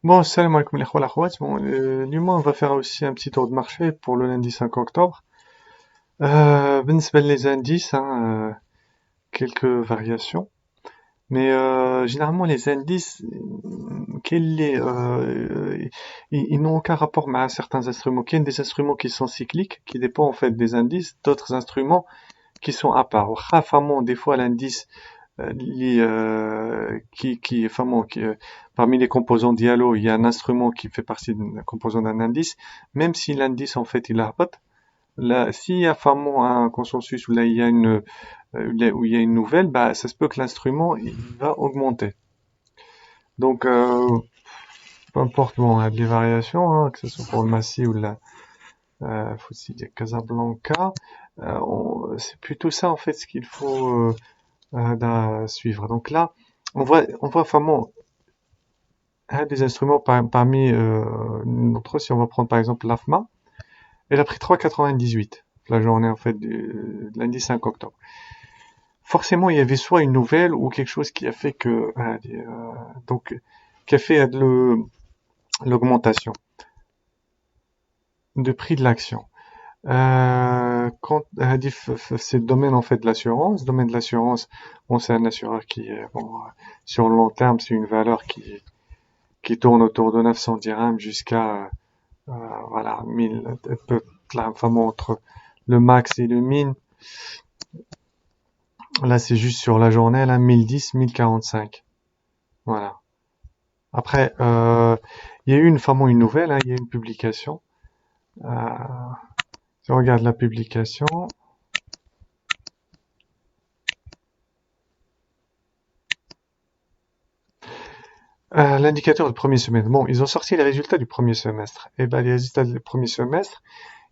Bon, salam alaikum les akhwat. Bon, on va faire aussi un petit tour de marché pour le lundi 5 octobre. بالنسبة les indices, quelques variations. Mais généralement les indices, ils n'ont aucun rapport avec certains instruments. Il y a des instruments qui sont cycliques, qui dépendent en fait des indices, d'autres instruments qui sont à part. Rarement, des fois l'indice parmi les composants dialo, il y a un instrument qui fait partie d'un composant d'un indice, même si l'indice en fait il arbote, là, s'il y a vraiment un consensus où là il y a où il y a une nouvelle, bah ça se peut que l'instrument il va augmenter. Donc peu importe bon, il y a des variations, que ce soit pour le Massi ou la FTSE Casablanca, c'est plutôt ça en fait ce qu'il faut suivre. Donc là, on voit vraiment un des instruments parmi d'autres, si on va prendre par exemple l'AFMA, elle a pris 3,98 la journée en fait du lundi 5 octobre. Forcément, il y avait soit une nouvelle ou quelque chose qui a fait que donc qui a fait l'augmentation de prix de l'action. C'est le domaine en fait de l'assurance. Le domaine de l'assurance, bon, c'est un assureur qui est bon sur le long terme, c'est une valeur qui tourne autour de 900 dirhams jusqu'à voilà 1000, là, vraiment entre le max et le min. Là, c'est juste sur la journée, là 1010, 1045. Voilà. Après, il y a eu vraiment une nouvelle, il y a eu une publication. Euh, si on regarde la publication, l'indicateur du premier semestre. Bon, ils ont sorti les résultats du premier semestre. Et ben, les résultats du premier semestre,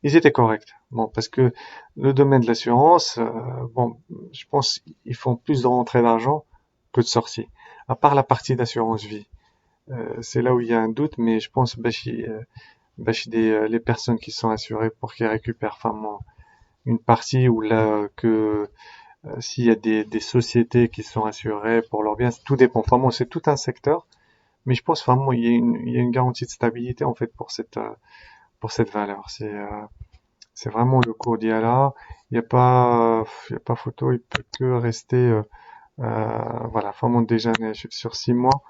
ils étaient corrects. Bon, parce que le domaine de l'assurance, bon, je pense qu'ils font plus de rentrées d'argent que de sorties. À part la partie d'assurance vie. C'est là où il y a un doute, mais je pense les personnes qui sont assurées pour qu'ils récupèrent vraiment une partie ou là que s'il y a des sociétés qui sont assurées pour leurs biens, tout dépend. Enfin bon, c'est tout un secteur, mais je pense vraiment il y a une garantie de stabilité en fait pour cette valeur. C'est vraiment le cours d'IALA. Il y a pas photo. Il peut que rester voilà vraiment déjà sur 6 mois.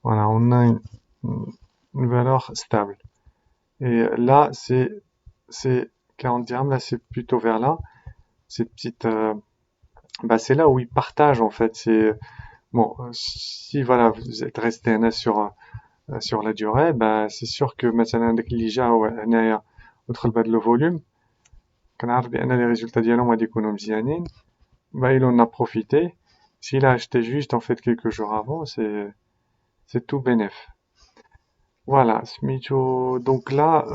Voilà, on a une valeur stable. Et là c'est 40 dirhams. Là c'est plutôt vers là. Cette petite bah c'est là où ils partagent en fait. C'est bon si voilà vous êtes resté sur la durée, bah c'est sûr que مثلا عندك اللي جا هنايا ودخل بهذا لو فوليوم كنعرف بان les résultats ديالهم غادي يكونوا مزيانين. Bah il en a profité. S'il a acheté juste en fait quelques jours avant, c'est tout bénef. Voilà, Smitho. Donc là,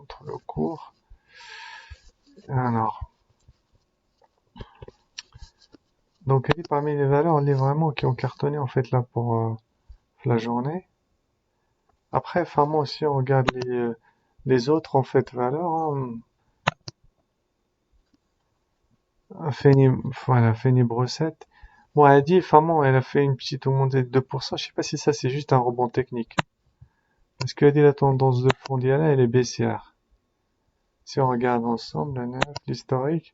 entre le cours. Alors, donc elle est parmi les valeurs, les vraiment qui ont cartonné en fait là pour la journée. Après, enfin moi aussi, on regarde les autres en fait valeurs. Fanny, voilà, Fanny Brossette. Bon, elle a dit, enfin bon, elle a fait une petite montée de 2%. Je sais pas si ça c'est juste un rebond technique. Parce qu'elle dit la tendance de fond d'Iala, elle est baissière. Si on regarde ensemble l'historique,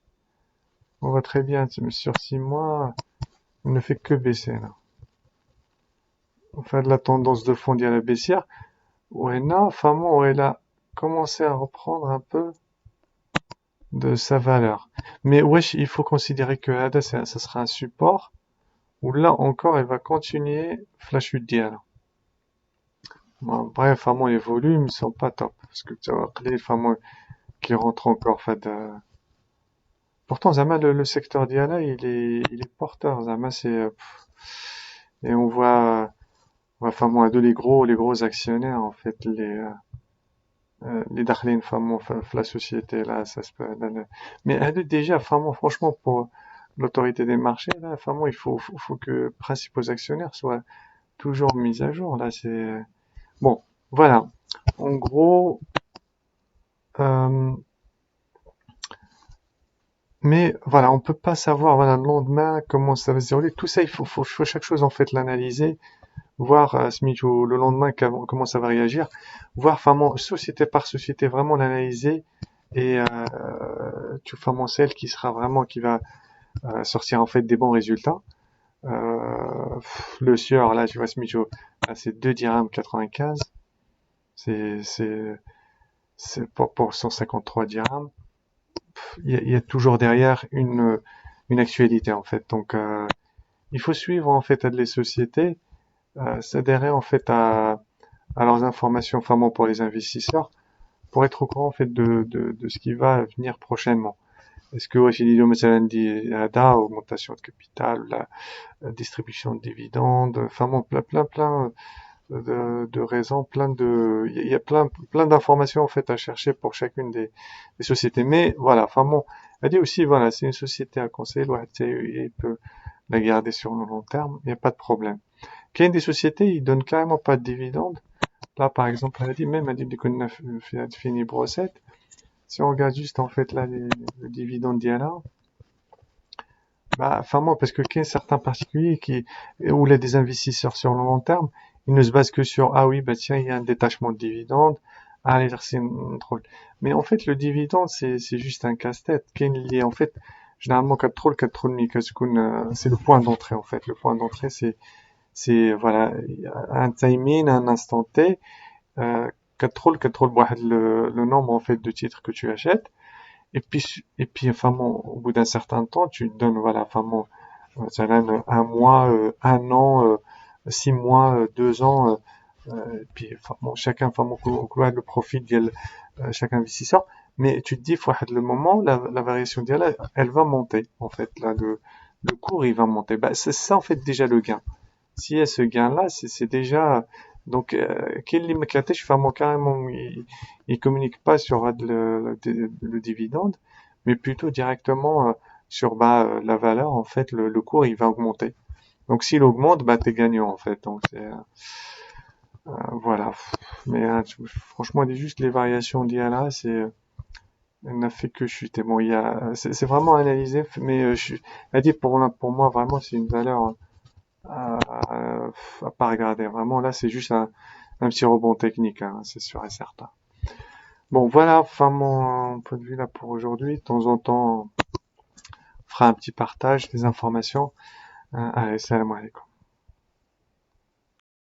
on voit très bien sur 6 mois, on ne fait que baisser là. Enfin, de la tendance de fond d'Iala baissière. Ouais, non, enfin bon, elle a commencé à reprendre un peu de sa valeur. Mais wesh, il faut considérer que Ada, ça sera un support où là encore, elle va continuer flash d'Iala. Bon, bref, vraiment, les volumes ils sont pas top. Parce que tu vois, les fameux qui rentrent encore, fait, pourtant, Zama, le secteur d'Iala, il est porteur. Zama, et enfin, moi, les gros actionnaires, en fait, les darlings, enfin, la société, là, ça se peut, mais elle, déjà, enfin, franchement, pour l'autorité des marchés, là, enfin, il faut que principaux actionnaires soient toujours mis à jour, là, bon, voilà. En gros, euh, mais voilà, on peut pas savoir, voilà, le lendemain, comment ça va se dérouler. Tout ça, faut chaque chose, en fait, l'analyser. voir Smith le lendemain comment ça va réagir, voir vraiment société par société vraiment l'analyser et tu vraiment celle qui sera vraiment qui va sortir en fait des bons résultats. Le sieur là, tu vois Smith, là, c'est 2 dirhams 95, c'est c'est c'est pour 153 dirhams. Il y a toujours derrière une actualité en fait. Donc il faut suivre en fait les sociétés, s'adhérer en fait à leurs informations vraiment pour les investisseurs, pour être au courant en fait de ce qui va venir prochainement. Est-ce que واش يديروا مثلا دي هذا augmentation de capital, la distribution de dividendes, enfin bon, plein de raisons, il y a plein d'informations en fait à chercher pour chacune des sociétés. Mais voilà, enfin bon, elle dit aussi voilà, c'est une société à conseiller, il peut la garder sur le long terme, il n'y a pas de problème. Qu'il y a des sociétés, ils donnent carrément pas de dividendes. Là, par exemple, elle a dit même, elle dit qu'on a fini brossette. Si on regarde juste en fait là le dividende d'IALA, bah, enfin moi, parce que qu'il y a certains particuliers où il y a des investisseurs sur le long terme, ils ne se basent que sur, ah oui, bah tiens, il y a un détachement de dividendes, allez, c'est une troll. Mais en fait, le dividende, c'est juste un casse-tête. En fait, généralement, 4 trolls, c'est le point d'entrée, en fait. Le point d'entrée, voilà, un timing, un instant T, 4 trolls, 4 trolls, le nombre, en fait, de titres que tu achètes. Et puis, enfin bon, au bout d'un certain temps, tu donnes, voilà, enfin bon, ça donne un mois, un an, 6 mois, 2 ans, et puis, enfin bon, chacun, enfin bon, le profit de chaque investisseur. Mais tu te dis, faut le moment, la variation d'IA, elle va monter, en fait, là, le cours, il va monter. Bah, c'est ça, en fait, déjà le gain. S'il y a ce gain-là, c'est déjà, donc, quel je fais carrément, il communique pas sur le dividende, mais plutôt directement sur la valeur. En fait, le cours, il va augmenter. Donc, s'il augmente, bah, t'es gagnant, en fait. Donc, voilà. Mais franchement, juste les variations d'IA elle n'a fait que chuter. Bon, c'est vraiment analysé, mais elle dit pour moi, vraiment, c'est une valeur à pas regarder. Vraiment, là, c'est juste un petit rebond technique, hein, c'est sûr et certain. Bon, voilà, enfin, mon point de vue là pour aujourd'hui. De temps en temps, on fera un petit partage des informations. Allez, salam alaikum.